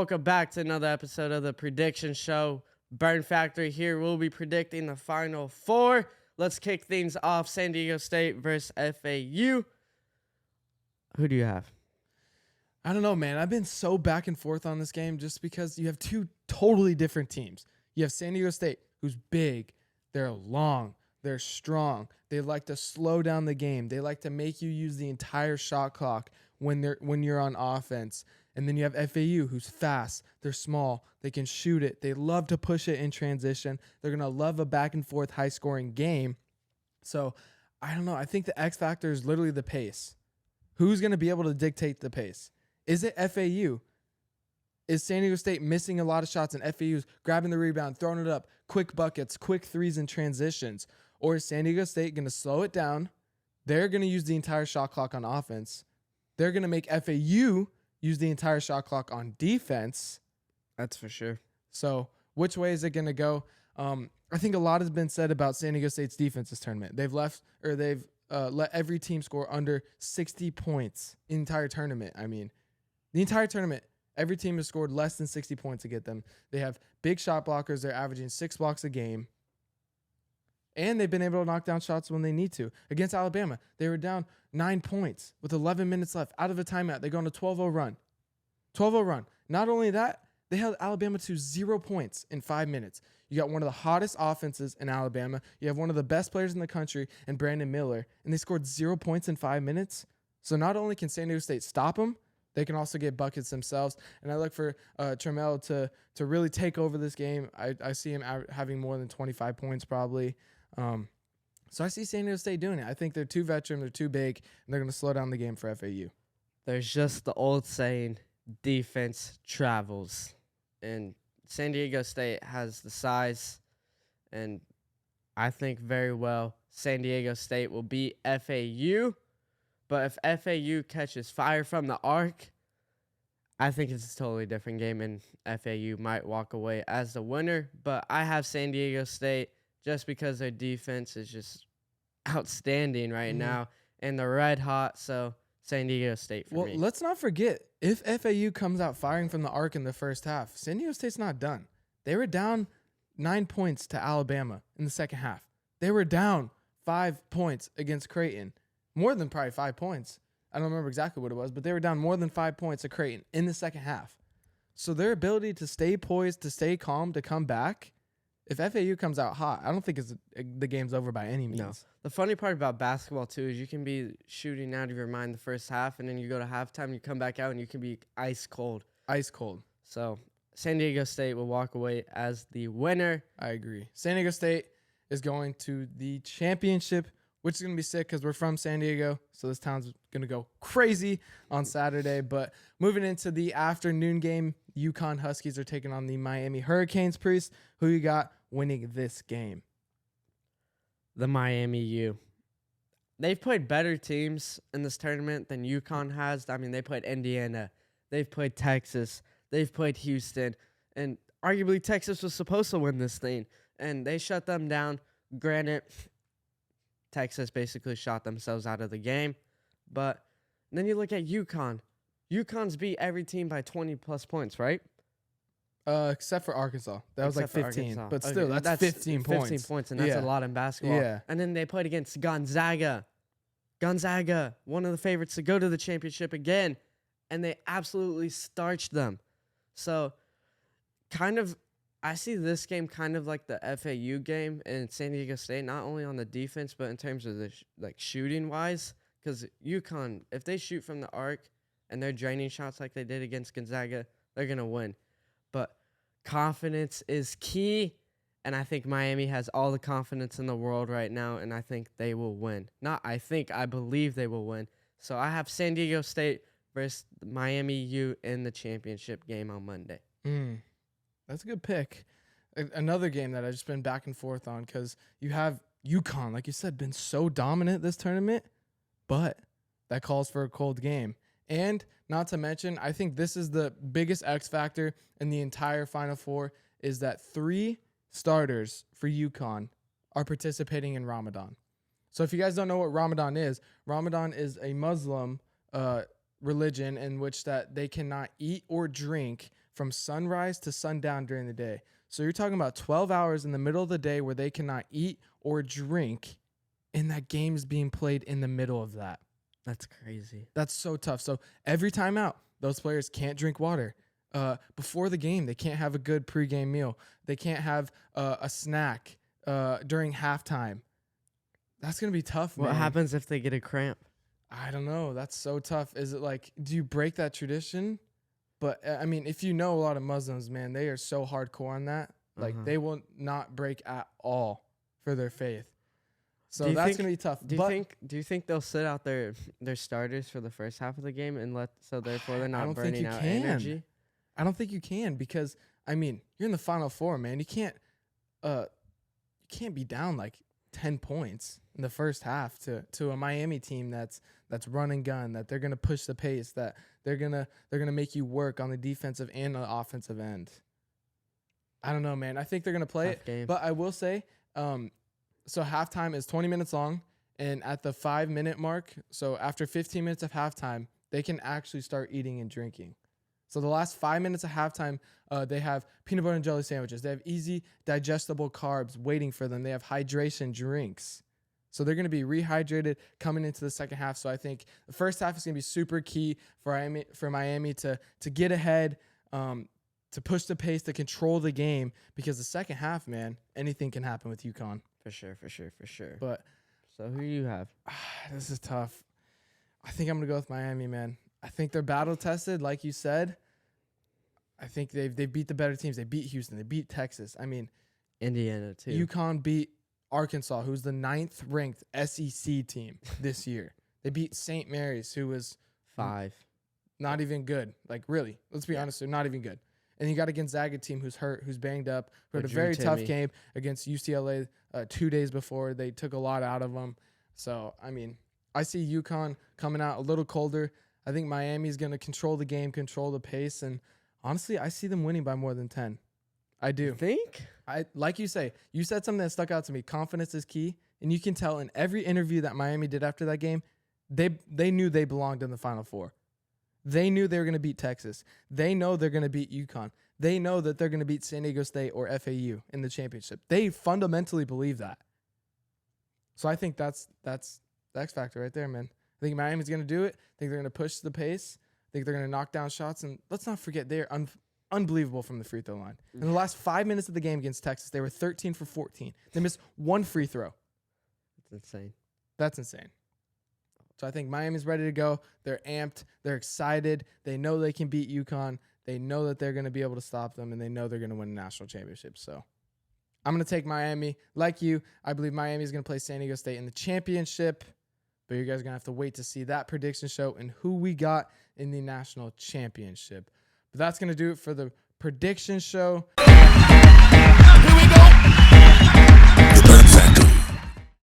Welcome back to another episode of the Prediction Show. Burn Factory here. We'll be predicting the Final Four. Let's kick things off. San Diego State versus FAU. Who do you have? I don't know, man. I've been so back and forth on this game just because you have two totally different teams. You have San Diego State, who's big. They're long. They're strong. They like to slow down the game. They like to make you use the entire shot clock when you're on offense. And then you have FAU, who's fast. They're small. They can shoot it. They love to push it in transition. They're going to love a back and forth high-scoring game. So, I don't know. I think the X factor is literally the pace. Who's going to be able to dictate the pace? Is it FAU? Is San Diego State missing a lot of shots and FAU's grabbing the rebound, throwing it up, quick buckets, quick threes and transitions? Or is San Diego State going to slow it down? They're going to use the entire shot clock on offense. They're going to make FAU use the entire shot clock on defense. That's for sure. So which way is it going to go? I think a lot has been said about San Diego State's defense this tournament. They've let every team score under 60 points in the entire tournament. I mean, the entire tournament, every team has scored less than 60 points to get them. They have big shot blockers. They're averaging 6 blocks a game. And they've been able to knock down shots when they need to. Against Alabama, they were down 9 points with 11 minutes left. Out of a timeout, they go on a 12-0 run. 12-0 run. Not only that, they held Alabama to 0 points in 5 minutes. You got one of the hottest offenses in Alabama. You have one of the best players in the country in Brandon Miller. And they scored 0 points in 5 minutes. So not only can San Diego State stop them, they can also get buckets themselves. And I look for Trammell to really take over this game. I see him having more than 25 points probably. So I see San Diego State doing it. I think they're too veteran, they're too big, and they're going to slow down the game for FAU. There's just the old saying, defense travels. And San Diego State has the size, and I think very well San Diego State will beat FAU. But if FAU catches fire from the arc, I think it's a totally different game, and FAU might walk away as the winner. But I have San Diego State just because their defense is just outstanding right now, and they're red hot. So San Diego State for me. Well, let's not forget, if FAU comes out firing from the arc in the first half, San Diego State's not done. They were down 9 points to Alabama in the second half. They were down 5 points against Creighton. More than probably 5 points. I don't remember exactly what it was, but they were down more than 5 points to Creighton in the second half. So their ability to stay poised, to stay calm, to come back, if FAU comes out hot, I don't think the game's over by any means. No. The funny part about basketball, too, is you can be shooting out of your mind the first half, and then you go to halftime, you come back out, and you can be ice cold. Ice cold. So San Diego State will walk away as the winner. I agree. San Diego State is going to the championship, which is going to be sick because we're from San Diego, so this town's going to go crazy on Saturday. But moving into the afternoon game, UConn Huskies are taking on the Miami Hurricanes. Priest, who you got winning this game? The Miami U. They've played better teams in this tournament than UConn has. I mean, they played Indiana. They've played Texas. They've played Houston. And arguably Texas was supposed to win this thing, and they shut them down. Granted, Texas basically shot themselves out of the game. But then you look at UConn. UConn's beat every team by 20-plus points, right? Except for Arkansas. That was like 15. But still, okay, that's 15 points. 15 points, and that's a lot in basketball. Yeah. And then they played against Gonzaga. Gonzaga, one of the favorites to go to the championship again, and they absolutely starched them. So, I see this game kind of like the FAU game in San Diego State, not only on the defense, but in terms of the shooting-wise. Because UConn, if they shoot from the arc and they're draining shots like they did against Gonzaga, they're going to win. But confidence is key, and I think Miami has all the confidence in the world right now, and I think they will win. I believe they will win. So I have San Diego State versus Miami U in the championship game on Monday. That's a good pick. Another game that I've just been back and forth on because you have UConn, like you said, been so dominant this tournament, but that calls for a cold game. And not to mention, I think this is the biggest X factor in the entire Final Four is that 3 starters for UConn are participating in Ramadan. So if you guys don't know what Ramadan is a Muslim religion in which that they cannot eat or drink from sunrise to sundown during the day. So you're talking about 12 hours in the middle of the day where they cannot eat or drink, and that game is being played in the middle of that. That's crazy. That's so tough. So every time out, those players can't drink water. Before the game, they can't have a good pregame meal. They can't have a snack during halftime. That's going to be tough, man. What happens if they get a cramp? I don't know. That's so tough. Is it like, do you break that tradition? But, I mean, if you know a lot of Muslims, man, they are so hardcore on that. Like, they will not break at all for their faith. So that's going to be tough. Do you think they'll sit out their starters for the first half of the game and therefore they're not burning out energy? I don't think you can because, I mean, you're in the Final Four, man. You can't be down like 10 points in the first half to a Miami team that's run and gun, that they're going to push the pace, that they're going to make you work on the defensive and the offensive end. I don't know, man. I think they're going to play it. Game. But I will say, so halftime is 20 minutes long, and at the 5-minute mark, so after 15 minutes of halftime, they can actually start eating and drinking. So the last 5 minutes of halftime, they have peanut butter and jelly sandwiches. They have easy digestible carbs waiting for them. They have hydration drinks. So they're going to be rehydrated coming into the second half. So I think the first half is going to be super key for Miami to get ahead, to push the pace, to control the game, because the second half, man, anything can happen with UConn. For sure. But so who do you have? This is tough. I think I'm going to go with Miami, man. I think they're battle tested, like you said. I think they beat the better teams. They beat Houston. They beat Texas. I mean, Indiana too. UConn beat Arkansas, who's the 9th ranked SEC team this year. They beat St. Mary's, who was 5. Not even good. Like, really, let's be honest, they're not even good. And you got a Gonzaga team who's hurt, who's banged up, who had a very tough game against UCLA 2 days before. They took a lot out of them. So, I mean, I see UConn coming out a little colder. I think Miami's going to control the game, control the pace, and honestly, I see them winning by more than 10. I do. You think? Like you say, you said something that stuck out to me. Confidence is key, and you can tell in every interview that Miami did after that game, they knew they belonged in the Final Four. They knew they were going to beat Texas. They know they're going to beat UConn. They know that they're going to beat San Diego State or FAU in the championship. They fundamentally believe that. So I think that's the X factor right there, man. I think Miami's going to do it. I think they're going to push the pace. I think they're going to knock down shots. And let's not forget, they're unbelievable from the free throw line. In the last 5 minutes of the game against Texas, they were 13 for 14. They missed one free throw. That's insane. So I think Miami's ready to go. They're amped. They're excited. They know they can beat UConn. They know that they're going to be able to stop them, and they know they're going to win a national championship. So I'm going to take Miami. Like you, I believe Miami's going to play San Diego State in the championship. But you guys are going to have to wait to see that prediction show and who we got in the national championship. But that's going to do it for the prediction show.